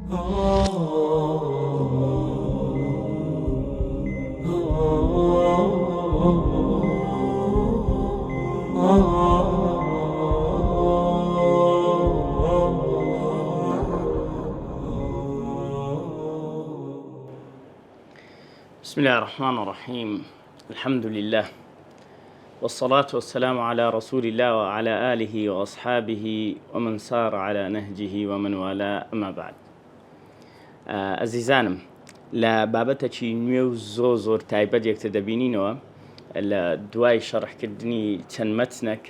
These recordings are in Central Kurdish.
بسم الله الرحمن الرحيم. الحمد لله والصلاة والسلام على رسول الله وعلى آله وأصحابه ومن سار على نهجه ومن والاه، أما بعد. عزیزانم، لە بابەتێکی نوێ و زۆر تایبەت یەکتر دەبینینەوە لە دوای شەڕحکردنی چەند مەتنێک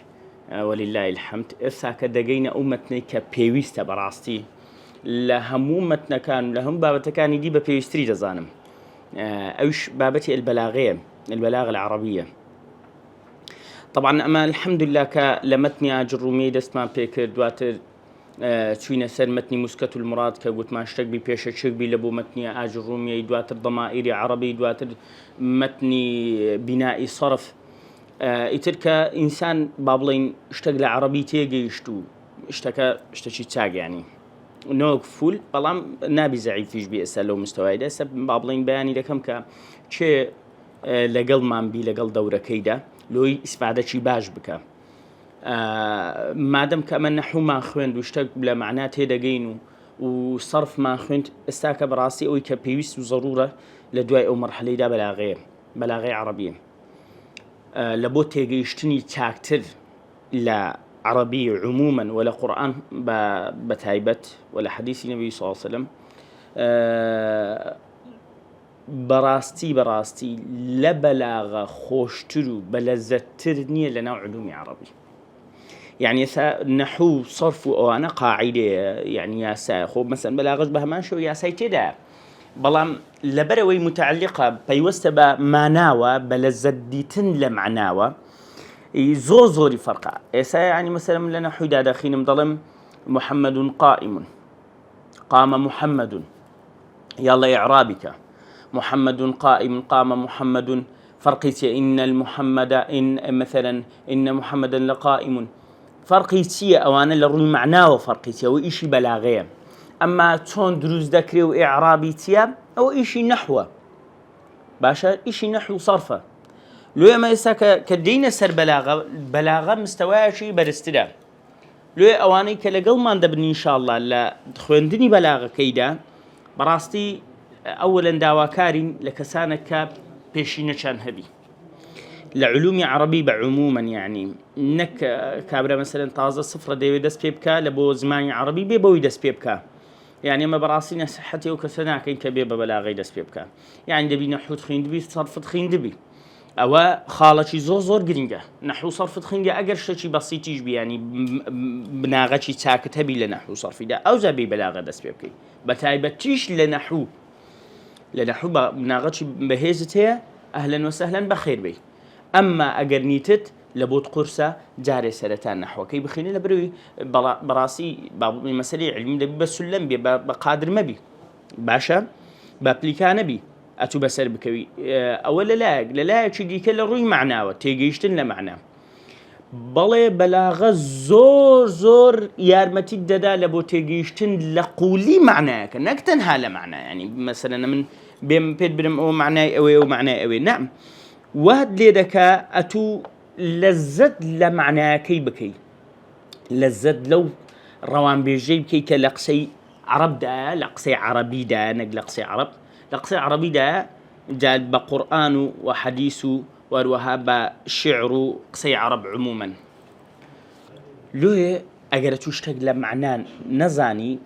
وەلیلای الحەمد. ئێستا کە دەگەینە ئەو مەتنەی کە پێویستە بەڕاستی لە هەموو مەتنەکان و لە هەموو بابەتەکانی دی بە پێویستری دەزانم. أوش بابتي البلاغة العربية. طبعا أما الحمد لله كلمتني أجرومي دستمان بيكر دواتر شوينا سر متني مسكت المراد كقلت ما اشتق بي بيش اشتق بي لبو متني أجرومي دواتر ضمائري عربي دواتر متني بنائي صرف يترك إنسان بابلين اشتق لعربي تيجي اشتكي تاج يعني نوك فول بلام نابي زعيف فيش بيأسا لو مستوى ده سب بابلين بياني لكم كا لقل مام بي لقل دورة كيدا لو استفادة شي باش بك مادام كمان نحو ما خويند واشتق بلا معنات هيدا جينو وصرف ما خويند استاك براسي او كبيويس وضرورة لدواء او مرحلة دا بلاغية عربية لبو تيجيشتني تاكتر لا عربي عموما ولا قرآن بتايبت ولا حديث النبي صلى الله عليه وسلم براستي لبلاغة خوشترو بلزترني لنا علوم عربي. يعني نحو صرف وانا قاعدة يعني يا ساخو مثلا بلاغة بهمانشو يا سيتدا بلام لبروي متعلقة بيوستبا معناوة بلزديتن لمعناوة زوري فرقة. يعني مثلا لنا حدا داخين مظلم محمد قائم، قام محمد، يلا إعرابك محمد قائم، قام محمد، فرقيتي إن المحمد إن مثلا إن محمدا لقائم، فرقيتي أو أنا لروي معناه فرقيتي أو إشي بلاغية. أما تون دروز ذكري وإعرابيتي أو إشي نحوه باشا إشي نحو صرفه. لو ما يسا كدينا سر بلاغة مستوى شيء برستدا لو أواني كلقل ما ندبني إن شاء الله لا خوندني بلاغة كيدا براستي أولا داواكارين لكسانك بيشينا كان هبي لعلوم عربي بعموما. يعني إنك كابرا مثلا طازة صفرة ديوي دس بيبكا لبو زمان عربي بيبوي دس بيبكا. يعني ما براسي نصحتي وكسناك إنك بيبا بلاغي دس بيبكا. يعني دبي نحو تخين دبي صرف تخين دبي أو خالتي زور قرنجة نحو صرف خنجة أجر شيء بسيط يجي يعني بناغة شيء ساكت هبي لنحو صرف ده أو زبي بلاغة دس بيبكي بتايبتيش لنحو بناغة شيء بهزتها أهلا وسهلا بخير بي. أما أجر نيتت لبوت قرصة جاري سرتان نحو كي بخيني لبروي براسي باب مسألة علم ده بسلم بقادر مبي باشا بابليكان بي أتو بسر بكوي أولا لا تشدي كل روي معناه تيجيشتن لمعناه بله بلاغة زور يارمتي ددا لبو تيجيشتن لقولي معناه كأنك تنها لمعناه. يعني مثلا من بيم بيدبرم أو معناه أو معناه أو نعم وهد ليدك أتو لذت لمعناه كي بكي لذت لو روان بيجيب كي كلقسي عرب دا لقسي عربي دا نقلقسي عرب لقسي عربي دا جال بقرآن وحديث وروها بشعر قصي عرب عموما. لو أجرتو اشتغل معنان نزاني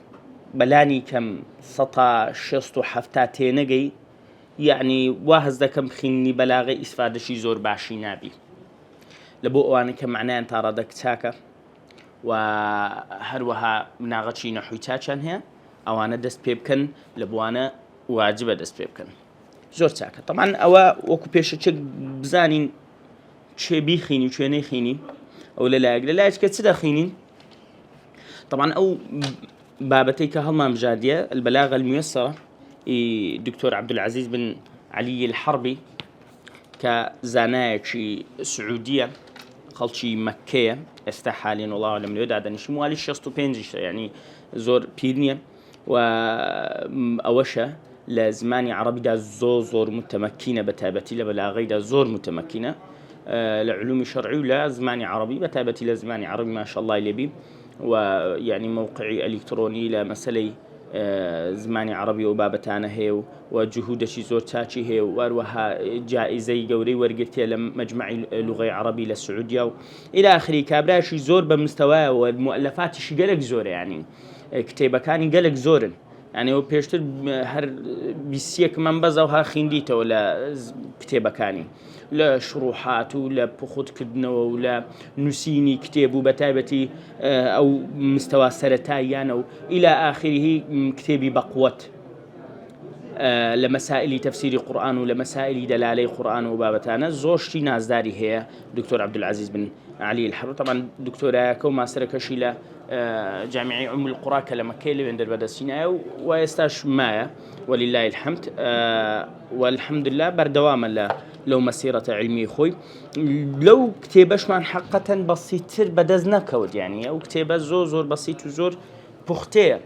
بلاني كم سطا شستو حفتاتي نجي يعني واهز كم خيني بلاغي إسفاد شي زور باشي نابي لبو أنا كم معنان تاردك تاكا وهروها مناغتشي نحوي تاكن هي أو أنا دست بيبكن لبو أنا واجبة دست بيبكن زور تاكا. طبعا أوا وكو بيش تشك بزانين شي بيخيني وشي نيخيني أو لا كتسدا خيني. طبعا أو بابتيك هالما مجادية البلاغة الميسرة دكتور عبد العزيز بن علي الحربي كزاناية سعودية خلشي مكية استحالين والله أعلم اليد هذا نشي موالي شستو بينجي يعني زور بيرنيا و ئەوەشە لە زمانی عەرەبیدا زۆر متمەکینە بەتایبەتی لە بەلاغەیدا زۆر متمەکینە لە علومی شەرعی و لە زمانی عەرەبی بەتایبەتی لە زمانی عەرەبی ماشەڵڵای لێبی و یعنی موقعی ئەلکترۆنی لە مەسەلەی زمانی عەرەبی و بابەتانە هەیە و جهودێکی زۆر چاچی هەیە و هەروەها جائزەی گەورەی وەرگرتێ لە مەجمەعی لوغەی عەرەبی لە سعودیا و إلى آخره کابرایشی زۆر بە مستەوایە و مؤلفاتیشی گەلێک زۆرە یعنی کتێبەکانی گەلێک زۆرن يعني هو پێشتر هەر 21 منبەزەوها خوێندیتەوە لە کتێبەکانی لە شروحات و لە پخوتکردنەوە و لە نووسینی کتێب و بەتایبەتی ئەو مستەوا سەرەتاییانە و إلى آخره کتێبی بەقووەت لە مەسائلی تەفسیری قورئان و لە مەسائلی دەلالەی قورئان و بابەتانە زۆر شتی نازداری هەیە دکتۆر عەبدولعەزیز بن علي الحرب طبعا دکتۆرایەکە و ماسەرەکەشی لە جامعی أم القرى کە لە مەککەی لەوێندەر بەدەستینایە و ئێستاش مایە ولله الحمد والحمد لله بەردەوامە لەو مەسیرەتە علمی خۆی لەو کتێبەشمان حەقەتەن بەسیتر بەدەست نەکەوت یعنی ئەو کتێبە زۆر بەسیت و زۆر پوختەیە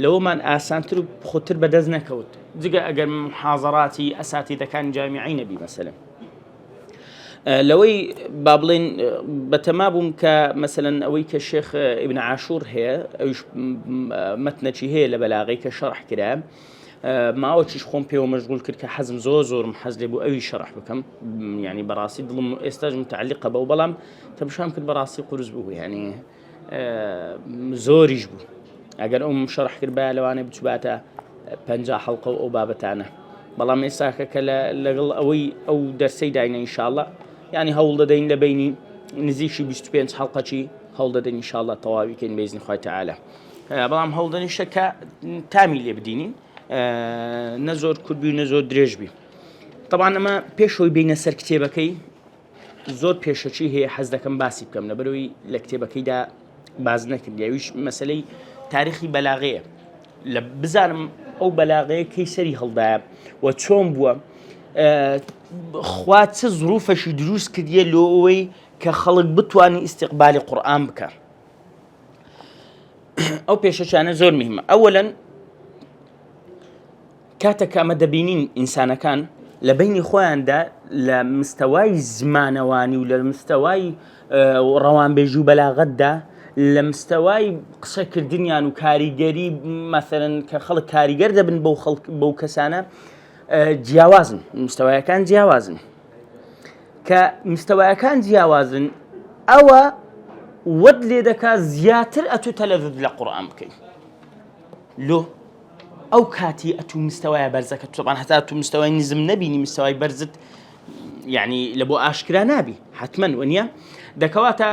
لەوەمان ئاسانتر و پخوتر بەدەست نەکەوت جگە ئەگەر محاضەراتی ئەساتیدەکانی جامیعی نەبی مەسەلەن لەوەی با بڵێن بەتەما بووم کە مەسەلەن ئەوەی کە شێخ ئیبن عاشوور هەیە ئەویش مەتنەکی هەیە لە بەلاغەی کە شەرح کرا ماوەچیش خۆم پێوە مەشغول کرد کە حەزم زۆرم حەز لێ بوو ئەوی شەرح بکەم یعنی بەڕاستی دڵم ئێستاش متعلقە بەو بەڵام تەماشام کرد بەڕاستی قورس بوو یعنی زۆریش بوو ئەگەر ئەوم شەرح کرد بە لەوانەیە بچوباتە 50 حەڵقە و ئەو بابەتانە بەڵام ئێستاکە کە لەگەڵ ئەوەی ئەو دەرسەی داینە ئینشاءڵڵا یعنی هەوڵ دەدەین لە بینی نزیکی 25 حەڵقەچی هەوڵ دەدەین ئینشاءڵڵا تەواوی بکەین بەئیزنی خوای تەعالە بەڵام هەوڵ دەدەین شتەکە تامی لێ بدینین نە زۆر کورد بی و نە زۆر درێژ بی طبعا ئەمە پێشەوەی بینە سەر کتێبەکەی زۆر پێشەچی هەیە حەز دەکەم باسی بکەم لەبەرەوەی لە کتێبەکەیدا باز نەکرد یاویش مەسەلەی تاریخی بەلاغەیە لە بزانم ئەو بەلاغەیە کەی سەری هەڵدایە و چۆن بووە خوا چه ظروفەشی دروست کردیە لۆ ئەوەی کە خەڵک بتوانی ئیستیقبالی قورئان بکە ئەو پێشەچانە زۆر مهمە ئەوەلاً کاتێک ئەمە دەبینین ئینسانەکان لە بینی خۆیاندا لە مستەوای زمانەوانی و لە مستەوای ڕەوانبێژی و بەلاغەتدا لە مستەوای قسەکردنیان و کاریگەری مەسەلەن کە خەڵک کاریگەر دەبن بەو کەسانە جیاوازن مستەوایەکان جیاوازن کە مستەوایەکان جیاوازن ئەوە وەد لێ دەکات زیاتر ئەتوو تەلەذوذ لە قورئان بکەیت لۆ ئەو کاتی ئەتوو مستەوایە بەرزەکە طبعاً هەتا تو مستەوای نزم نەبینی مستەوای بەرزت یعنی لە بۆ ئاشکرا نابی حتمەن وەنیە دەکەواتە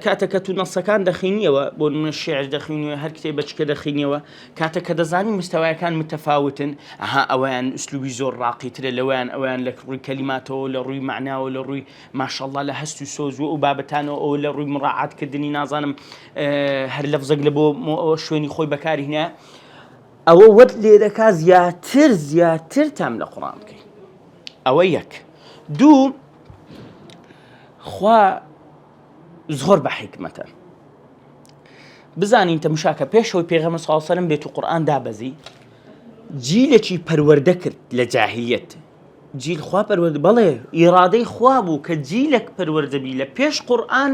کاتێک کە تو نەسەکان دەخینیەوە بۆ نمونە شێعر دەخینیەوە هەر کتێبەچکە دەخینیەوە کاتێک کە دەزانی مستەوایەکان متەفاوتن ئەویان ئوسلوبی زۆر ڕاقیترە لەوەیان ئەویان لە ڕووی کەلیماتەوە لە ڕووی معناوە لە ڕووی ماشەڵڵا لە هەست و سۆز و بابەتانەوە ئەو لە ڕووی مڕاعاتکردنی نازانم هەر لەفزێک لە بۆ شوێنی خۆی بەکاری هێنا ئەوە وەد لێ دەکات زیاتر تام لە قورئان بکەین ئەوە یەک دوو خوا زۆر بە حیکمەتە بزانین تەماشاکە پێشەوەی پێغەمبەر صلی الله علیه و سلم بێت و قورئان دابەزی جیلێکی پەروەردە کرد لە جاهلیەت جیل خوا پەروەردە بەڵێ ئیرادەی خوا بوو کە جیلێک پەروەردە بی لە پێش قورئان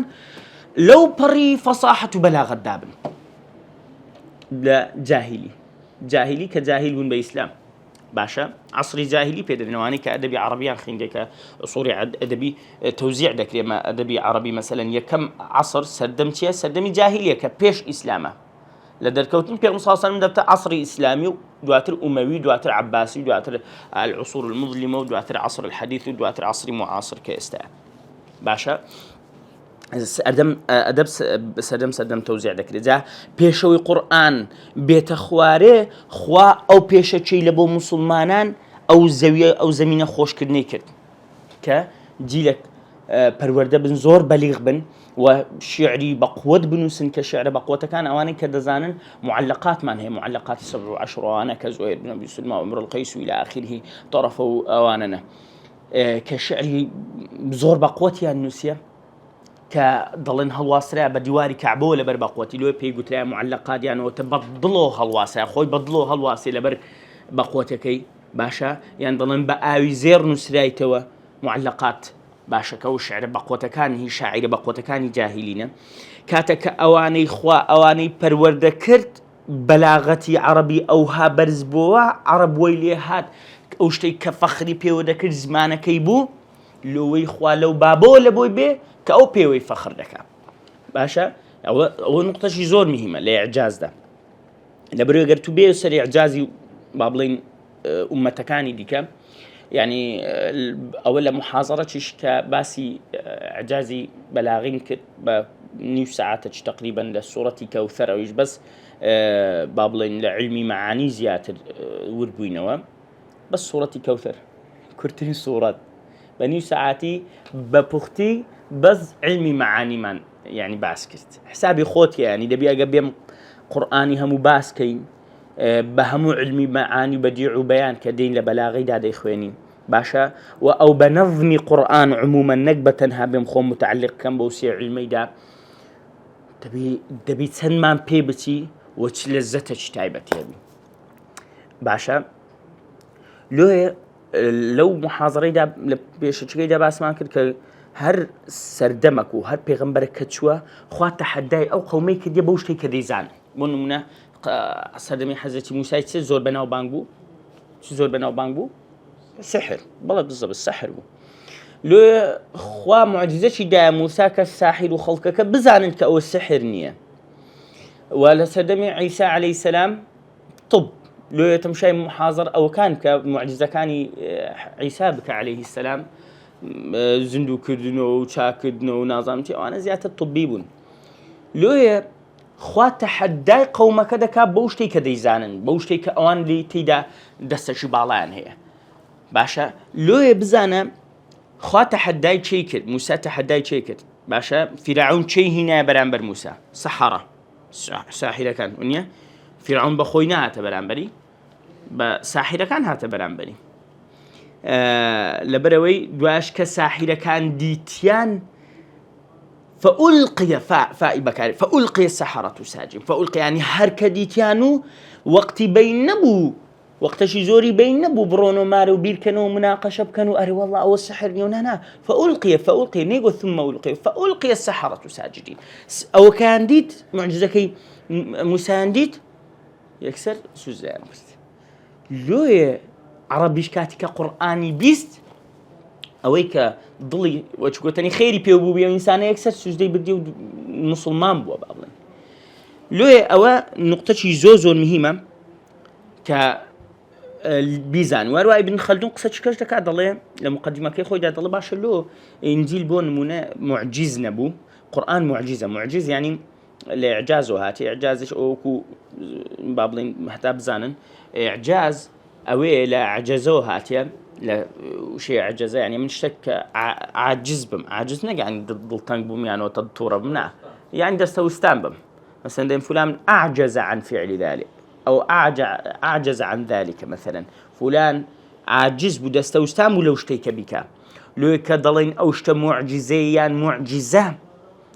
لەو پەڕی فەساحەت و بەلاغەت دابن لە جاهلی کە جاهل بوون بە ئیسلام باشە عەسری جاهلی پێدەبێنەوانی کە ئەدەبی عەرەبیان خوێندێ کە ئوسوڵی ئەدەبی تەوزیع دەکرێمە ئەدەبی عەرەبی مەسەلەن یەکەم عەسر سەردەم چییە سەردەمی جاهلیە کە پێش ئیسلامە لە دەرکەوتنی پێغەمبەر صلی الله علیه و سلم دەبتە عەسری ئیسلامی و دواتر ئومەوی دواتر عەباسی دواتر العصور المظلمە و دواتر عەسر الحەدیث و دواتر عەسری معاصر کە ئێستاە باشە سەردەم تەوزیع دەکرێت جا پێشەوەی قورئان بێتە خوارێ خوا ئەو پێشەچەی لە بۆ موسڵمانان ئەو زەمینە خۆشکردنی کرد کە جیلێک پەروەردە بن زۆر بەلیغ بن و شیعری بەقووەت بنووسن کە شیعرە بەقووەتەکان ئەوانەی کە دەزانن معلقاتمان هەیە معلقاتی 17 ئەوانە کە زوهەیر بن ئەبی سولمە و ئیمرؤ القەیس و إلى آخره طرفە و ئەوانەنە کە شیعری زۆر بەقووەتیان نووسیە كضلن هالواسرة بديواري كعبو لبر بقوتي لو بيجوت لها معلقات يعني وتبضلوا هالواسرة خوي بضلوا هالواسرة لبر بقوتكي باشا يعني ضلن بقاوي زير نسرايتوا معلقات باشا كو شعر بقوتكان هي شاعر بقوتكان جاهلين كاتك اواني خوا اواني پرورده کرد بلاغتي عربي اوها برز بوا عرب ويلي هات اوشتي كفخري بيوده کرد زمانكي بو لوي خوا لو بابو لبوي بي كأو بيوي فخر دكا باشا او نقطة شي زور مهمة لإعجاز ده لبرو اگر تو بيو سر إعجازي بابلين أمتكاني ديكا يعني أولا محاضرتش كباسي إعجازي بلاغين بنيو ساعاتش تقريبا للصورة كوثر أو بس بابلين لعلمي معاني زيادة وربوينوا بس صورة كوثر كرتين صورات بنيو ساعاتي ببختي بس علمي معاني من يعني باسكت حسابي خوتي يعني دبي أقبيم قرآني همو باسكين بهمو علمي معاني بديع وبيان كدين لبلاغي دادا إخواني باشا أو بنظمي قرآن عموما نقبة بمخوم متعلق كم بوسيع علمي دا دبي تسنمان بيبتي وش لزتش تايبتي هبي باشا لو محاضري دا بيشتشكي دا باس ما كد هر سردمك وهر پیغمبرك كتشوا خوات تحداي أو قومي كدي بوشتي كديزان بونمنا سردمي حضرت موسى چه زور بناو بانگو چه زور بناو بانگو سحر بلا بالضبط السحر بو لو خوا معجزه دا موسى كالساحر وخلقك بزانن كأو السحر نيه ولا سردمي عيسى عليه السلام طب لو يتمشي محاضر او كان كمعجزه كان عيسى بك عليه السلام زندو كردنو چاكدنو نظامتي وانا زياده طبيبون لو خوا تحداي قومك دكا بوشتي كديزانن بوشتي كأوان لي تيدا دستشي بالان هي باشا لو يبزانا خوا تحداي چي موسى تحداي چي باشا فرعون چي هنا برانبر موسى سحرة ساحرة كان ونيا فرعون بخوينا هاتا برانبري بساحرة كان هاتا برانبري لبروي دواش كساحرة كان ديتيان فألقي فاء بكاري فألقي السحرة ساجد فألقي يعني هركديتيانو وقت بين نبو وقت شي بين نبو برونو مارو بيركنو مناقشة بكنو أري والله أو السحر نيونانا فألقي نيقو ثم ألقي فألقي السحرة ساجدين أو كان ديت معجزة مسانديت يكسر سوزان بس لو عربيش كاتك قرآني بيست أويك ضلي وتشكوتني خيري بيو بيو إنسان يكسر سجدي بديو مسلمان بوا بابلن لو أوا نقطة شي زوزو مهمة ك البيزان وارواي ابن خلدون قصة شكاش دكا ضلي لمقدمة كي خوي ضلي باش له إنجيل بون منا معجز نبو قرآن معجز يعني لإعجازه هاتي إعجازش أوكو بابلين حتى بزانن إعجاز أوي لعجزوه هاتي لا شيء عجزة يعني من شك عاجز يعني ضلتان بوم يعني وتضطور بمنع يعني دستوستان بم مثلا دين فلان أعجز عن فعل ذلك أو أعجز عن ذلك مثلا فلان عاجز بدستوستان ولو اشتيك بك لو كضلين أوشت معجزة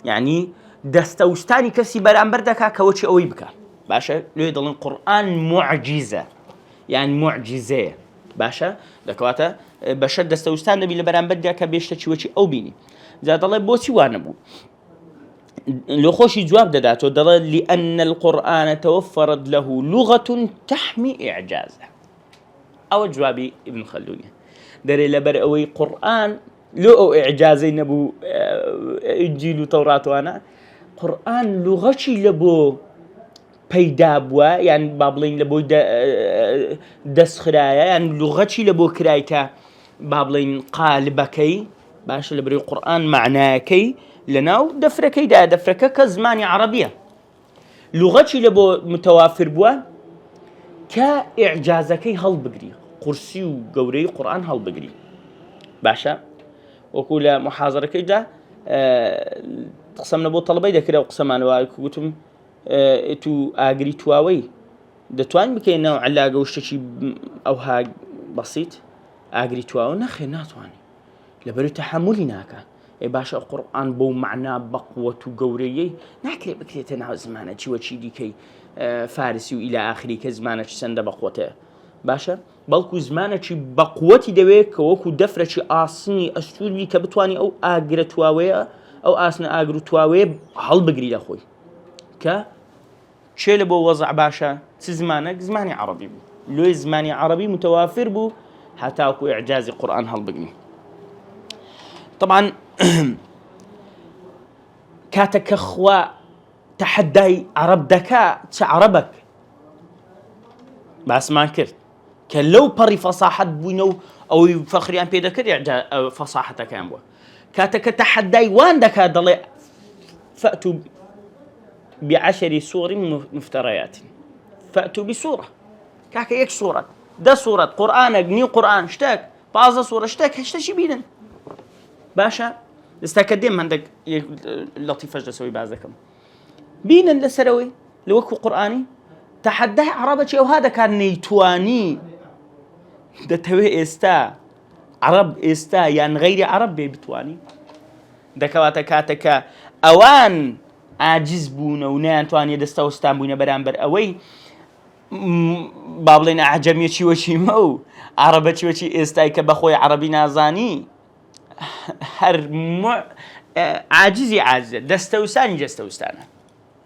يعني دستوستاني كسي بران بردك كوتش أوي بك باشا لو يضلين قرآن معجزة يعني معجزة باشا دكواتا بشر دستوستان نبي لبران بدي كبيشتا شي وشي او بيني زاد الله بوسي وانبو لو خوشي جواب داداتو دل لأن القرآن توفرت له لغة تحمي إعجازه أو جوابي ابن خلدون دري لبر أوي قرآن لو إعجازي نبو إنجيل وتوراة وانا قرآن لغتي لبو بيدابوا يعني بابلين لبو دسخرايا يعني لغتي لبو كرايتا بابلين قالبكي باش لبري القرآن معناكي لناو دفركي دا دفركا كزماني عربية لغتي لبو متوافر بوا كإعجازكي هل بقري قرسي وقوري قرآن هل بقري باشا وكل محاضرة كيدا تقسمنا بو طلبي دا كده وقسمان وقلتم تو اگری تواوی دتوان بکن نوع علاقه وشتشي او ها بسيط اگری تواو نخي ناتواني لبرو تحملي ناكا باشە قورئان بۆ معنا بەقووەت و گەورەیەی ناکرێت بکرێتە ناو زمانە چیوەچی دیکەی فارسی و ئیلا ئاخری کە زمانەی چەندە بەقووەتەیە باشە بەڵکو زمانێکی بەقووەتی دەوێت کە وەکو دەفرەی ئاسنی ئەستوری کە بتوانانی ئەو ئاگرە تواوەیە ئەو ئاسنە ئاگر و تواوەیە هەڵبگری لە خۆی کە چێ لە بۆ وەزع باشە چ زمانێک زمانی عەرەبی بوو لۆی زمانی عەرەبی متوافر بوو هەتاکو ئیعجازی قورئان هەڵبگرین طبعا كاتك خوا تحدي عرب دكا تعربك بس ما كرت كلو بري فصاحة بوينو أو فخريان بيدكر يعجا فصاحتك كان بو كاتك تحدي وان دكا ضلي فأتوا ب10 سور مفتريات فأتوا بسورة كاك يك سورة ده سورة قرآن نيو قرآن اشتاك بعض سورة اشتاك هشتشي بيدن باشا استكدم عندك لطيفة جسوي بعضكم بين لسروي لوكو قرآني تحدى عربتي أو هذا كان نيتواني ده توي استا عرب استا يعني غير عرب بتواني ده كاتك أوان عاجز بونا ونان تواني دستا وستان بونا برامبر أوي بابلين أعجمي شي وشي مو عربتي وشي استاي كبخوي عربي نازاني هر عاجزي عاجزة دستوساني جستوستانه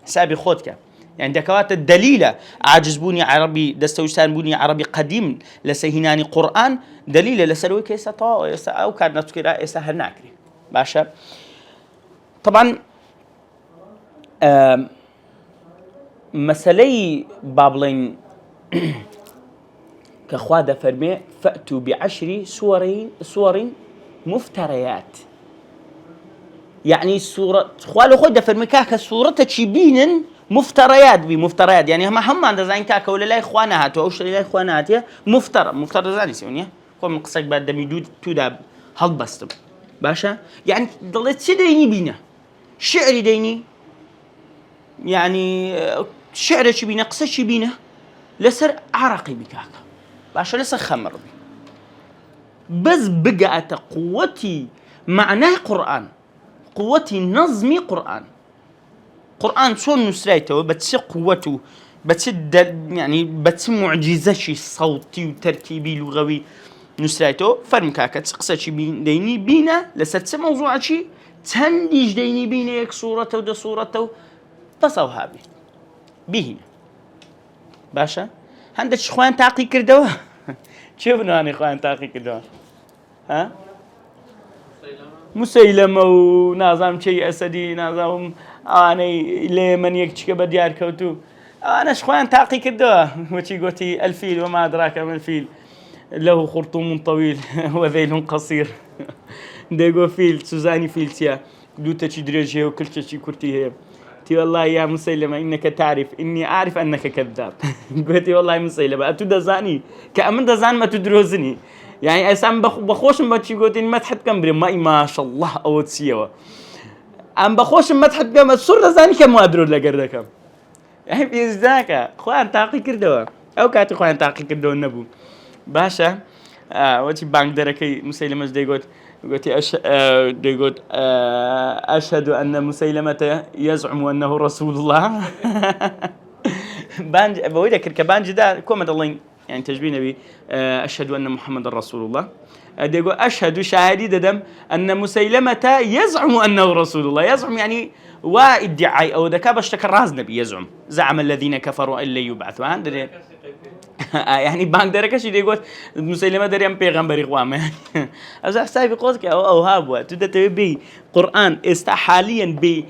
حسابي خودك يعني دكوات الدليلة عاجز بوني عربي دستوستان بوني عربي قديم لسهناني قرآن دليلة لسلوي كيسا طاو يسا أو كان نتكرا يسا هرناكري باشا طبعا مسألة بابلين كخوادة فرمي فأتوا ب10 سور مفتريات يعني السورة خوالو خود فرمي كاكا سورة بينن مفتريات بمفتريات يعني هم عند زين كاكا ولا لا إخوانا هاتوا أوش لا إخوانا هاتيا مفترى زاني سونيا قوم قصك بعد ميدود توداب هل بستم باشا يعني ضلت سديني بينا شعري ديني يعني شعر شي بينا قصة شي بينا لسر عرقي بكاكا باشا لسر خمر بي بس بقعت قوتي معناه قرآن قوتي نظمي قرآن شون نسريته بتس قوته بتس يعني بتس معجزة شي صوتي وتركيبي لغوي نسريته فرمكاكا تقصى شي ديني بينا لست موضوع شي تنديج ديني بينا يك صورته وده صورته تصوها به باشا عندك اخوان تعقي كردوا شوفنا أنا اخوان تعقي كردوا ها مسيلمة ونازم شيء أسدي نازم أنا ليه من يكشك بديار كوتو أنا شخوان تعقي كده وشي قوتي الفيل وما أدراك ما الفيل له خرطوم طويل وذيل قصير ديقو فيل سوزاني فيل تيا دوتا شي دريجي وكل شي كرتي هي تي والله يا مسيلمة إنك تعرف إني أعرف أنك كذاب قلتي والله مسيلمة أتدزاني كأمن دزان ما تدروزني يعني أسام بخوش بتشي قلتين ما تحد كم بري ما شاء الله أو تسيوا أم بخوش ما تحد كم الصورة زاني كم أدرو لقردكم يعني بيزداك خوان تعقي كردوا أو كاتي خوان تعقي كردوا النبو باشا وتي بانك دركي مسيلمة قلتي أشهد أن مسيلمة يزعم أنه رسول الله بانج بويدا كركبانج ده كومد الله يعني تجبين بي أشهد أن محمد رسول الله أديقو أشهد شاهدي دم أن مسيلمة يزعم أنه رسول الله يزعم يعني وادعاء أو ذكاء بشتكر راز نبي يزعم زعم الذين كفروا إلا يبعثوا عند يعني بانك دركش يقول مسيلمة دريم بيغمبري قوامه أز حسابي قصدك أو هابوا تدتي بي قرآن استحاليا بي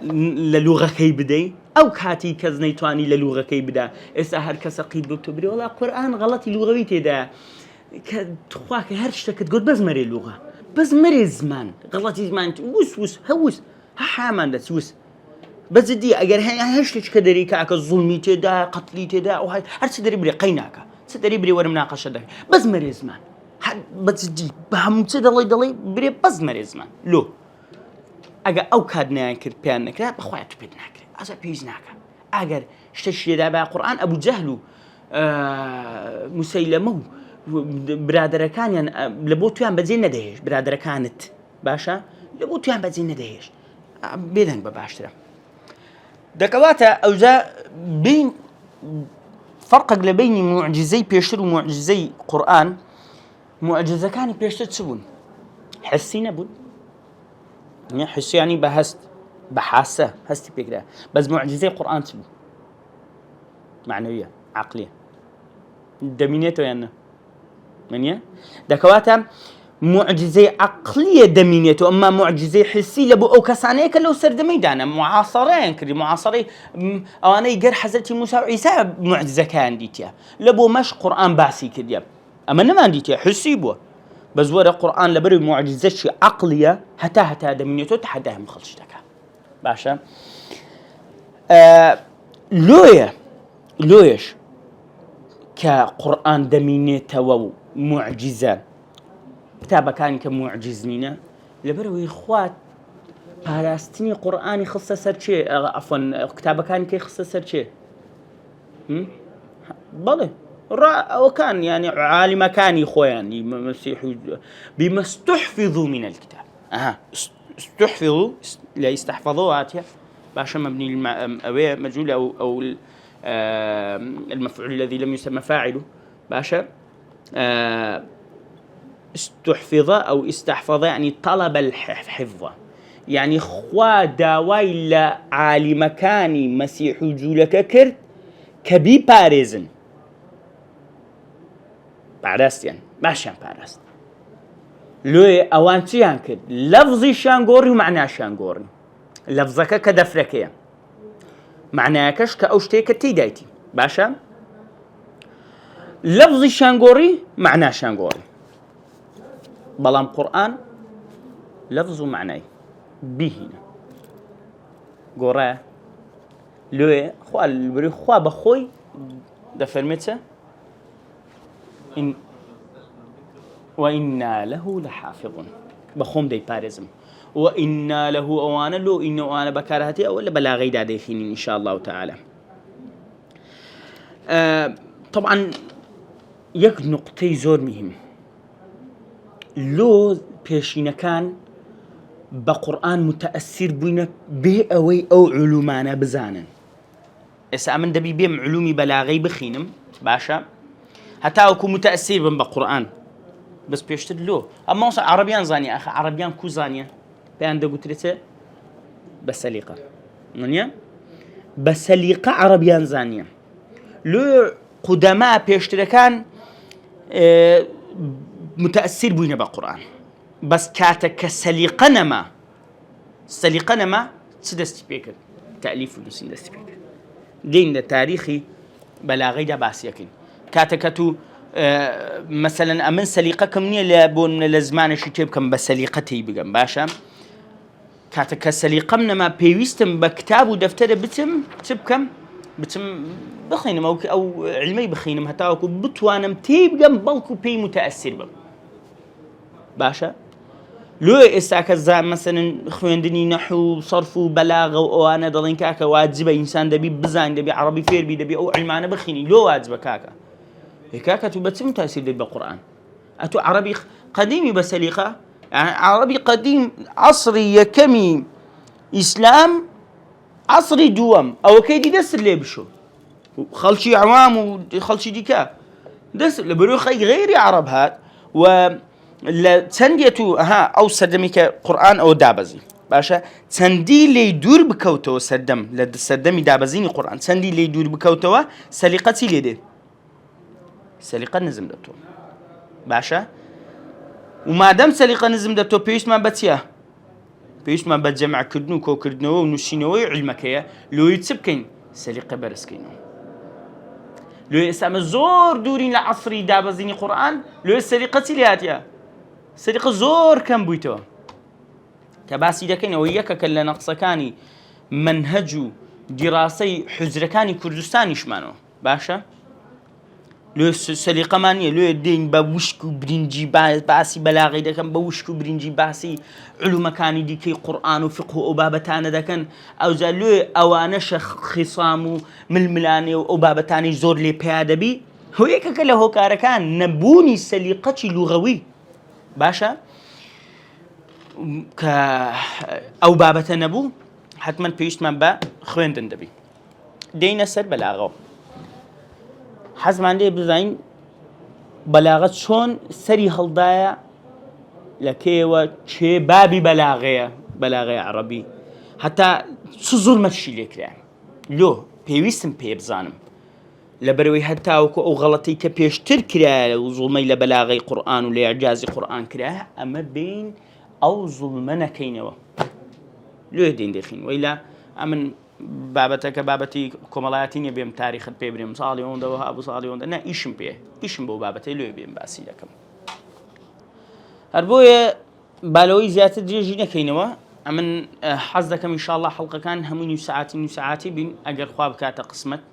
للغة كي بدي أو كاتي كزنيتواني للغة كي بدا إسهر كسقيد بكتبري والله قرآن غلطي لغوي تدا كتخواك هرشتك تقول بس مري اللغة بس مري الزمان غلطي زمان وس هوس حامان دسوس بس دي أجر هشتك كدري كأك الظلمي تدا قتلي تدا أو هاي هرش تدري بري قيناك تدري بري ورمناقشة ده بس مري زمان بس دي بهم تدلي دلي بري بس مري زمان لو أجا أو كادنا كر بيانك لا بخوات بدناك أزا بيزناك أجر اشتشي ده بقى قرآن أبو جهل مسيلمة برادر كان يعني لبوتوان بزين ندهش برادر كانت باشە لە بۆ تویان بەجێ نەدەهێشت بێدەنگ بە باشترە دەکەواتە ئەوجا بین فەرقێک لە بینی موعجزەی پێشتر و موعجزەی قورئان موعجزەکانی پێشتر چ بوون حسی نەبوون حسی ینی بە هەست بە حاسە هەستی پێکرا بەس موعجزەی قورئان چ بوو معنەویە عەقلیە دەمینێتەوە یان نە منیە دەکەواتە معجزەی عەقلیە دەمینێتەوە ئەمما معجزەی حسی لە بۆ ئەو کەسانەیە کە لەو سەردەمەیدانە معاسەڕەیان کردی معاسەڕەی ئەوانەی گەر حەزرەتی موسا و عیسا معجزەکەیان دیتیە لە بۆ مەش قورئان باسی کردیە ئەمە نەمان دیتیە حسی بووە بەس وەرە قورئان لەبەر معجزەشی عەقلیە هەتا دەمینێتەوە تەحەدای هەموو خەڵکی دەکات باشە لۆیەش کە قورئان دەمینێتەوە و معجزە کتابەکانی کە معجز نینە لەبەرەوەی خوات پاراستنی قورئانی خستە سەر چێ عەفوەن کتابەکانی کەی خستە سەر چێ بەڵێ ئەوەکان یعنی عالمەکانی خۆیان مەسیح بما استحفظوا من الكتاب استحفظوا لا يستحفظوا هاتيا باشا مبني أوي مجهول أو المفعول الذي لم يسمى فاعله باشا استحفظ أو استحفظ يعني طلب الحفظ يعني خوا داوای لە عالمەکانی مەسیح و جوولەکە کرد کە بیپارێزن پاراستیان باشیان پاراست لۆیە ئەوان چیان کرد لەفزیشیان گۆڕی و معناشیان گۆڕی لەفزەکە کە دەفرەکەیە معنایەکەش کە ئەو شتەیە کە تێدایتی باشە لەفزیشیان گۆڕی معناشیان گۆڕی بەڵام قورئان لەفز و معنای بیهینە گۆڕایە لۆیە خوا بەخۆی دەفەرمێتە وإنا له لحافظون بخوم دي بارزم وإنا له أوانا لو إنه أنا بكارهتي أو بلا غيدا ديخيني إن شاء الله تعالى طبعا يك نقطة زور مهم لو بيشينا كان بقرآن متأثر بينا به أو علومانا بزانا إسا من دبي بيم علومي بلاغي بخينم باشا حتى أكون متأثر بم بقرآن بس بيشتر له أما وصل عربيان زانية أخي عربيان كو زانية بيان دا قلت لته بسليقة منيا بسليقة عربيان زانية لو قدماء بيشتر كان متأثر بينا بالقرآن بس كاتك سليقة نما سدست بيكر تأليف ونسين دست بيكر دين دا تاريخي بلاغي دا باسيكين كاتكتو مثلا أمن سليقة كم نية لابون لزمان شتيب كم بسليقتي بقى باشا كاتك سليقة منما بيويستم بكتاب ودفتر بتم بتم بخينم أو علمي بخينم حتى أكو بتوانم تيبقى بلكو بي متأثر بم باشا لو إساك الزام مثلا خويندني نحو صرف وبلاغة وأنا ضلين كاكا واجب إنسان دبي بزان دبي عربي فيربي دبي أو علمانة بخيني لو واجب كاكا هكاكا تبتم تأثير بالقرآن أتو عربي قديمي بسليقة يعني عربي قديم عصري يكمي إسلام عصري دوام أو كيدي دس اللي بشو خلشي عوام وخلشي ديكا دس لبرو خي غير عرب هات و تنديتو أو سردميك قرآن أو دابزي باشا تندي لي دور بكوتو سردم لسردمي دابزيني قرآن تندي لي دور بكوتو سليقتي ليدي سليقة نزم دتو باشا وما دام سليقة نزم دتو بيش ما بتيا بيش ما بتجمع كردنو كو كردنو ونشينو علمك يا لو يتسبكين سليقة برسكينو لو يسام زور دورين لعصري دابزيني قرآن لو سليقة لياتيا سليقة زور كم بيتو كباسي دكين وياك كلا نقصكاني منهجو دراسي حزركاني كردستاني شمانو باشا لو سليقة مانية لو الدين بوشكو برنجي باسي بلاغي دكان بوشكو برنجي باسي علوم كاني ديكي قرآن وفقه وبابتان دكان أو زالو أوانش خصامو ململاني وبابتاني زور لي بيادبي هو يكا كلا هو كاركان نبوني سليقتي لغوي باشا کە ئەو بابەتە نەبوو حتمما پێویستمان بە خوێندن دەبی. دێینە سەر بەلاغەوە. حەزمان لێ بزانین بەلاغە چۆن سەری هەڵدایە لە کێوە چێ بابی بەلاغەیە، بەلاغەی عەرەبی، هەتا چ زوڵمەتشی لێکرا. لۆ پێویستم پێ بزانم لەبەرەوەی هەتاوەکو ئەو غەڵەتەی کە پێشتر کرایە و زوڵمەی لە بەلاغەی قورئان و لە ئیعجازی قورئان کرایە ئەمە بین ئەو زوڵمە نەکەینەوە. لێ دێین دەخین وەیلا ئەمن بابەتەکە بابەتی کۆمەڵایەتی نییە بێم تاریخت پێ برێم ساڵی ئەوەندەوە هابوو ساڵی ئەوەندە نە ئیشم بۆ بابەتەی لێ بێم باسی دەکەم. هەر بۆیە بالەوەی زیاتر درێژی نەکەینەوە. ئەمن حەز دەکەم ئینشاءڵڵا حەڵقەکان هەمووی نوو سەعاتی بین ئەگەر خوا بکاتە قسمەت.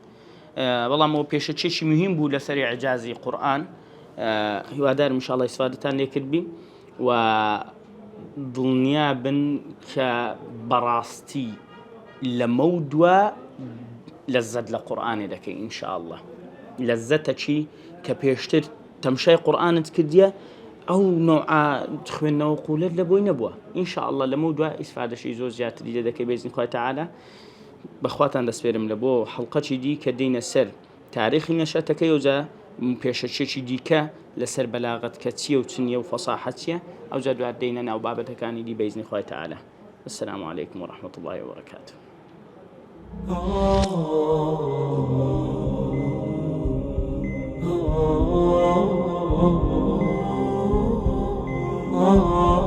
بەڵام ئەوە پێشەچێکی مهم بوو لەسەری ئیعجازی قورئان. هیوادارم ئینشاءڵڵا ئیسفادەتان لێ کرد بین و دڵنیا بن کە بەڕاستی لەمە دووە لەزەت لە قورئانێ دەکەی ئینشاءڵڵا. لەزەتە چی کە پێشتر تەمشای قورئانت کردیە ئەو نوعا خوێندنەوە قوولت لە بۆی نەبووە. ئینشاءڵڵا لەمە دووە ئیسفادەشی زۆر زیاتری لێ دەکەی بێزنی خوای تەعالا. بەخواتان دەسپێرم لە بۆ حەڵقەی دی کە دێینە سەر تاریخی نەشەتەکەی وجا پێشەچێکی دیکە لەسەر بەلاغەت کە چییە و چنیە و فەساحەت چییە ئەوجا دوات دێینە ناو بابەتەکانی دی بێزنی خوای تەعالا. السلام عليكم ورحمة الله وبركاته. Oh